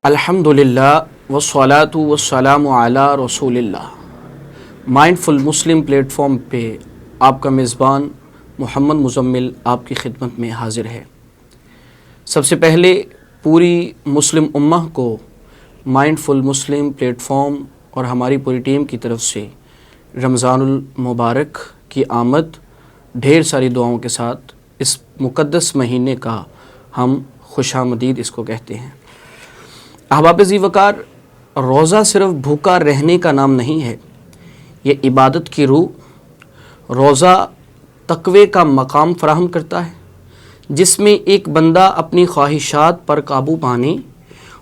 الحمدللہ والصلاۃ والسلام علی رسول اللہ۔ مائنڈفل مسلم پلیٹ فارم پہ آپ کا میزبان محمد مزمل آپ کی خدمت میں حاضر ہے۔ سب سے پہلے پوری مسلم امہ کو مائنڈفل مسلم پلیٹ فارم اور ہماری پوری ٹیم کی طرف سے رمضان المبارک کی آمد ڈھیر ساری دعاؤں کے ساتھ اس مقدس مہینے کا ہم خوش آمدید اس کو کہتے ہیں۔ احباب ذی وقار، روزہ صرف بھوکا رہنے کا نام نہیں ہے، یہ عبادت کی روح۔ روزہ تقوی کا مقام فراہم کرتا ہے جس میں ایک بندہ اپنی خواہشات پر قابو پانے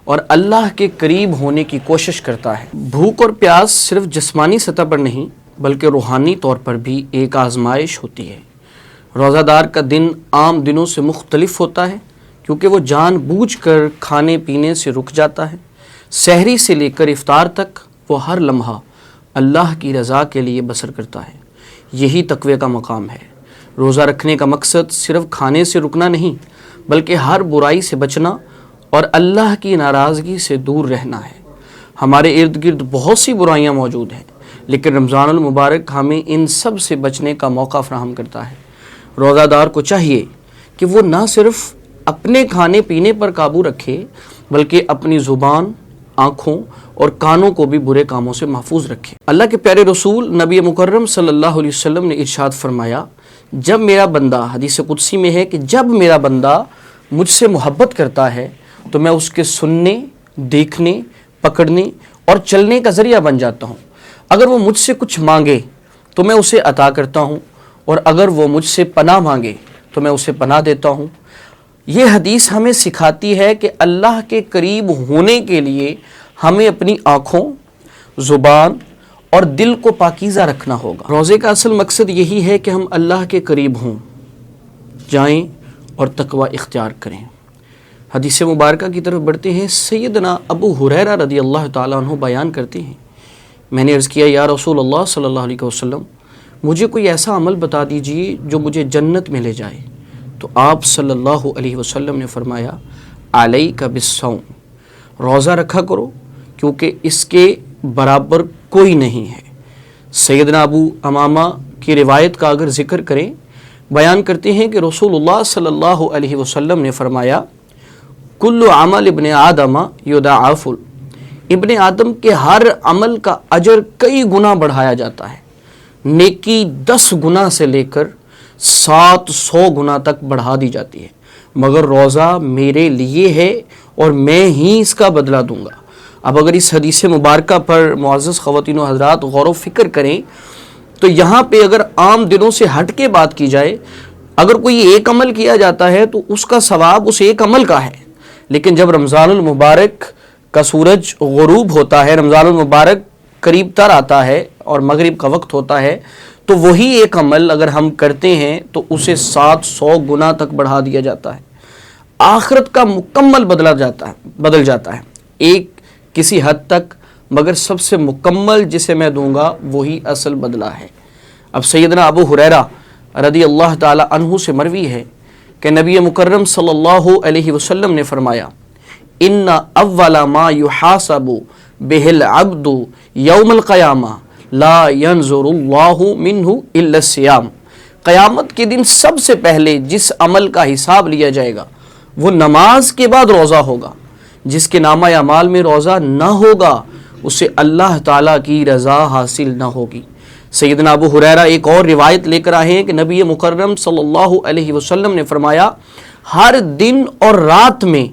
اور اللہ کے قریب ہونے کی کوشش کرتا ہے۔ بھوک اور پیاس صرف جسمانی سطح پر نہیں بلکہ روحانی طور پر بھی ایک آزمائش ہوتی ہے۔ روزہ دار کا دن عام دنوں سے مختلف ہوتا ہے کیونکہ وہ جان بوجھ کر کھانے پینے سے رک جاتا ہے۔ سحری سے لے کر افطار تک وہ ہر لمحہ اللہ کی رضا کے لیے بسر کرتا ہے۔ یہی تقوی کا مقام ہے۔ روزہ رکھنے کا مقصد صرف کھانے سے رکنا نہیں بلکہ ہر برائی سے بچنا اور اللہ کی ناراضگی سے دور رہنا ہے۔ ہمارے ارد گرد بہت سی برائیاں موجود ہیں لیکن رمضان المبارک ہمیں ان سب سے بچنے کا موقع فراہم کرتا ہے۔ روزہ دار کو چاہیے کہ وہ نہ صرف اپنے کھانے پینے پر قابو رکھے بلکہ اپنی زبان، آنکھوں اور کانوں کو بھی برے کاموں سے محفوظ رکھے۔ اللہ کے پیارے رسول نبی مکرم صلی اللہ علیہ وسلم نے ارشاد فرمایا، جب میرا بندہ، حدیث قدسی میں ہے کہ جب میرا بندہ مجھ سے محبت کرتا ہے تو میں اس کے سننے، دیکھنے، پکڑنے اور چلنے کا ذریعہ بن جاتا ہوں۔ اگر وہ مجھ سے کچھ مانگے تو میں اسے عطا کرتا ہوں اور اگر وہ مجھ سے پناہ مانگے تو میں اسے پناہ دیتا ہوں۔ یہ حدیث ہمیں سکھاتی ہے کہ اللہ کے قریب ہونے کے لیے ہمیں اپنی آنکھوں، زبان اور دل کو پاکیزہ رکھنا ہوگا۔ روزے کا اصل مقصد یہی ہے کہ ہم اللہ کے قریب ہوں، جائیں اور تقوی اختیار کریں۔ حدیث مبارکہ کی طرف بڑھتے ہیں۔ سیدنا ابو ہریرہ رضی اللہ تعالیٰ عنہ بیان کرتے ہیں، میں نے عرض کیا، یا رسول اللہ صلی اللہ علیہ وسلم، مجھے کوئی ایسا عمل بتا دیجئے جو مجھے جنت میں لے جائے۔ تو آپ صلی اللہ علیہ وسلم نے فرمایا، علیک بالصوم، روزہ رکھا کرو کیونکہ اس کے برابر کوئی نہیں ہے۔ سیدنا ابو امامہ کی روایت کا اگر ذکر کریں، بیان کرتے ہیں کہ رسول اللہ صلی اللہ علیہ وسلم نے فرمایا، کل عمل ابن آدم یضاعف، ابن آدم کے ہر عمل کا اجر کئی گنا بڑھایا جاتا ہے۔ نیکی 10 گنا سے لے کر 700 گنا تک بڑھا دی جاتی ہے، مگر روزہ میرے لیے ہے اور میں ہی اس کا بدلہ دوں گا۔ اب اگر اس حدیث مبارکہ پر معزز خواتین و حضرات غور و فکر کریں تو یہاں پہ اگر عام دنوں سے ہٹ کے بات کی جائے، اگر کوئی ایک عمل کیا جاتا ہے تو اس کا ثواب اس ایک عمل کا ہے، لیکن جب رمضان المبارک کا سورج غروب ہوتا ہے، رمضان المبارک قریب تر آتا ہے اور مغرب کا وقت ہوتا ہے، تو وہی ایک عمل اگر ہم کرتے ہیں تو اسے 700 گنا تک بڑھا دیا جاتا ہے۔ آخرت کا مکمل بدل جاتا ہے ایک کسی حد تک، مگر سب سے مکمل جسے میں دوں گا وہی اصل بدلہ ہے۔ اب سیدنا ابو ہریرہ رضی اللہ تعالی عنہ سے مروی ہے کہ نبی مکرم صلی اللہ علیہ وسلم نے فرمایا، ان اول ما یحاسب بہ العبد یوم القیامہ لا ينظر اللہ منہ الا الصیام، قیامت کے دن سب سے پہلے جس عمل کا حساب لیا جائے گا وہ نماز کے بعد روزہ ہوگا۔ جس کے نامہ اعمال میں روزہ نہ ہوگا اسے اللہ تعالیٰ کی رضا حاصل نہ ہوگی۔ سیدنا ابو ہریرہ ایک اور روایت لے کر آئے ہیں کہ نبی مکرم صلی اللہ علیہ وسلم نے فرمایا، ہر دن اور رات میں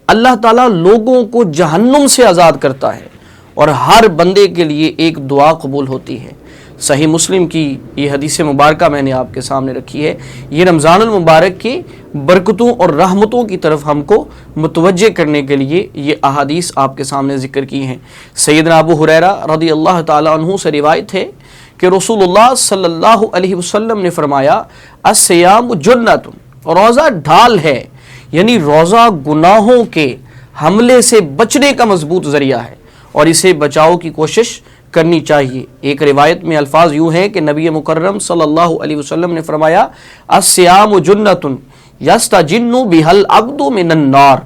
اللہ تعالیٰ لوگوں کو جہنم سے آزاد کرتا ہے اور ہر بندے کے لیے ایک دعا قبول ہوتی ہے۔ صحیح مسلم کی یہ حدیث مبارکہ میں نے آپ کے سامنے رکھی ہے۔ یہ رمضان المبارک کی برکتوں اور رحمتوں کی طرف ہم کو متوجہ کرنے کے لیے یہ احادیث آپ کے سامنے ذکر کی ہیں۔ سیدنا ابو ہریرہ رضی اللہ تعالی عنہ سے روایت ہے کہ رسول اللہ صلی اللہ علیہ وسلم نے فرمایا، الصیام جنۃ، روزہ ڈھال ہے، یعنی روزہ گناہوں کے حملے سے بچنے کا مضبوط ذریعہ ہے اور اسے بچاؤ کی کوشش کرنی چاہیے۔ ایک روایت میں الفاظ یوں ہیں کہ نبی مکرم صلی اللہ علیہ وسلم نے فرمایا، الصیام جنۃ یستجن بہا العبد من النار،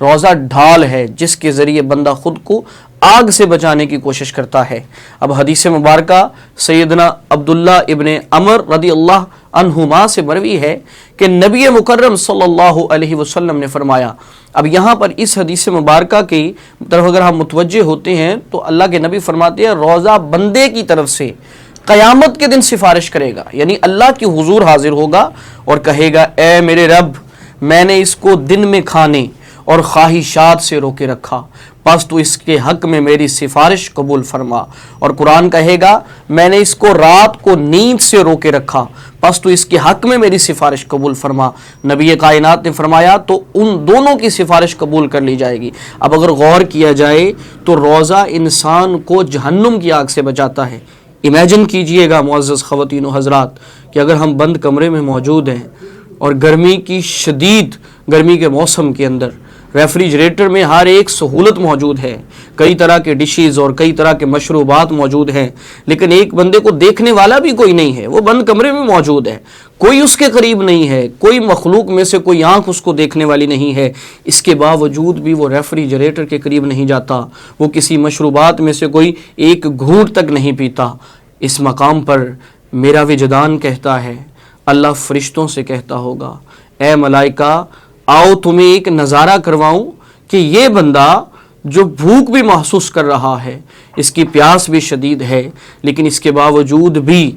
روزہ ڈھال ہے جس کے ذریعے بندہ خود کو آگ سے بچانے کی کوشش کرتا ہے۔ اب حدیث مبارکہ سیدنا عبداللہ ابن عمر رضی اللہ عنہما سے مروی ہے کہ نبی مکرم صلی اللہ علیہ وسلم نے فرمایا۔ اب یہاں پر اس حدیث مبارکہ کی طرف اگر ہم متوجہ ہوتے ہیں تو اللہ کے نبی فرماتے ہیں روزہ بندے کی طرف سے قیامت کے دن سفارش کرے گا، یعنی اللہ کی حضور حاضر ہوگا اور کہے گا اے میرے رب، میں نے اس کو دن میں کھانے اور خواہشات سے روکے رکھا، پس تو اس کے حق میں میری سفارش قبول فرما۔ اور قرآن کہے گا میں نے اس کو رات کو نیند سے روکے رکھا، پس تو اس کے حق میں میری سفارش قبول فرما۔ نبی کائنات نے فرمایا تو ان دونوں کی سفارش قبول کر لی جائے گی۔ اب اگر غور کیا جائے تو روزہ انسان کو جہنم کی آگ سے بچاتا ہے۔ امیجن کیجئے گا معزز خواتین و حضرات کہ اگر ہم بند کمرے میں موجود ہیں اور گرمی کی شدید گرمی کے موسم کے اندر ریفریجریٹر میں ہر ایک سہولت موجود ہے، کئی طرح کے ڈشز اور کئی طرح کے مشروبات موجود ہیں، لیکن ایک بندے کو دیکھنے والا بھی کوئی نہیں ہے، وہ بند کمرے میں موجود ہے، کوئی اس کے قریب نہیں ہے، کوئی مخلوق میں سے کوئی آنکھ اس کو دیکھنے والی نہیں ہے، اس کے باوجود بھی وہ ریفریجریٹر کے قریب نہیں جاتا، وہ کسی مشروبات میں سے کوئی ایک گھونٹ تک نہیں پیتا۔ اس مقام پر میرا وجدان کہتا ہے، اللہ فرشتوں سے کہتا ہوگا اے ملائکہ آؤ تمہیں ایک نظارہ کرواؤں کہ یہ بندہ جو بھوک بھی محسوس کر رہا ہے، اس کی پیاس بھی شدید ہے، لیکن اس کے باوجود بھی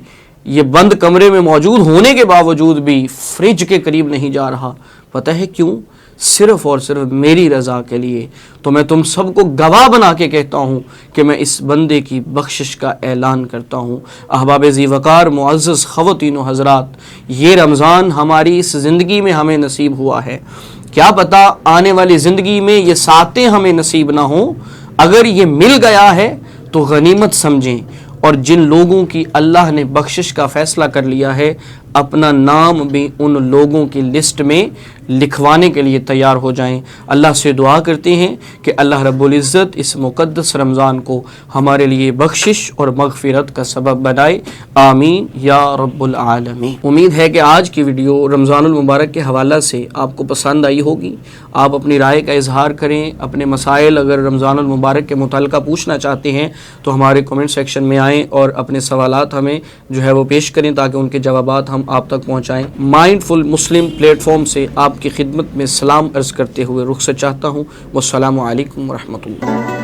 یہ بند کمرے میں موجود ہونے کے باوجود بھی فریج کے قریب نہیں جا رہا۔ پتہ ہے کیوں؟ صرف اور صرف میری رضا کے لیے۔ تو میں تم سب کو گواہ بنا کے کہتا ہوں کہ میں اس بندے کی بخشش کا اعلان کرتا ہوں۔ احباب ذی وقار معزز خواتین و حضرات، یہ رمضان ہماری اس زندگی میں ہمیں نصیب ہوا ہے، کیا پتہ آنے والی زندگی میں یہ ساتیں ہمیں نصیب نہ ہوں۔ اگر یہ مل گیا ہے تو غنیمت سمجھیں، اور جن لوگوں کی اللہ نے بخشش کا فیصلہ کر لیا ہے اپنا نام بھی ان لوگوں کی لسٹ میں لکھوانے کے لیے تیار ہو جائیں۔ اللہ سے دعا کرتے ہیں کہ اللہ رب العزت اس مقدس رمضان کو ہمارے لیے بخشش اور مغفرت کا سبب بنائے، آمین یا رب العالمین۔ امید ہے کہ آج کی ویڈیو رمضان المبارک کے حوالہ سے آپ کو پسند آئی ہوگی۔ آپ اپنی رائے کا اظہار کریں، اپنے مسائل اگر رمضان المبارک کے متعلقہ پوچھنا چاہتے ہیں تو ہمارے کمنٹ سیکشن میں آئیں اور اپنے سوالات ہمیں جو ہے وہ پیش کریں تاکہ ان کے جوابات ہم آپ تک پہنچائیں۔ مائنڈ فل مسلم پلیٹ فارم سے آپ کی خدمت میں سلام عرض کرتے ہوئے رخصت چاہتا ہوں۔ والسلام علیکم ورحمۃ اللہ۔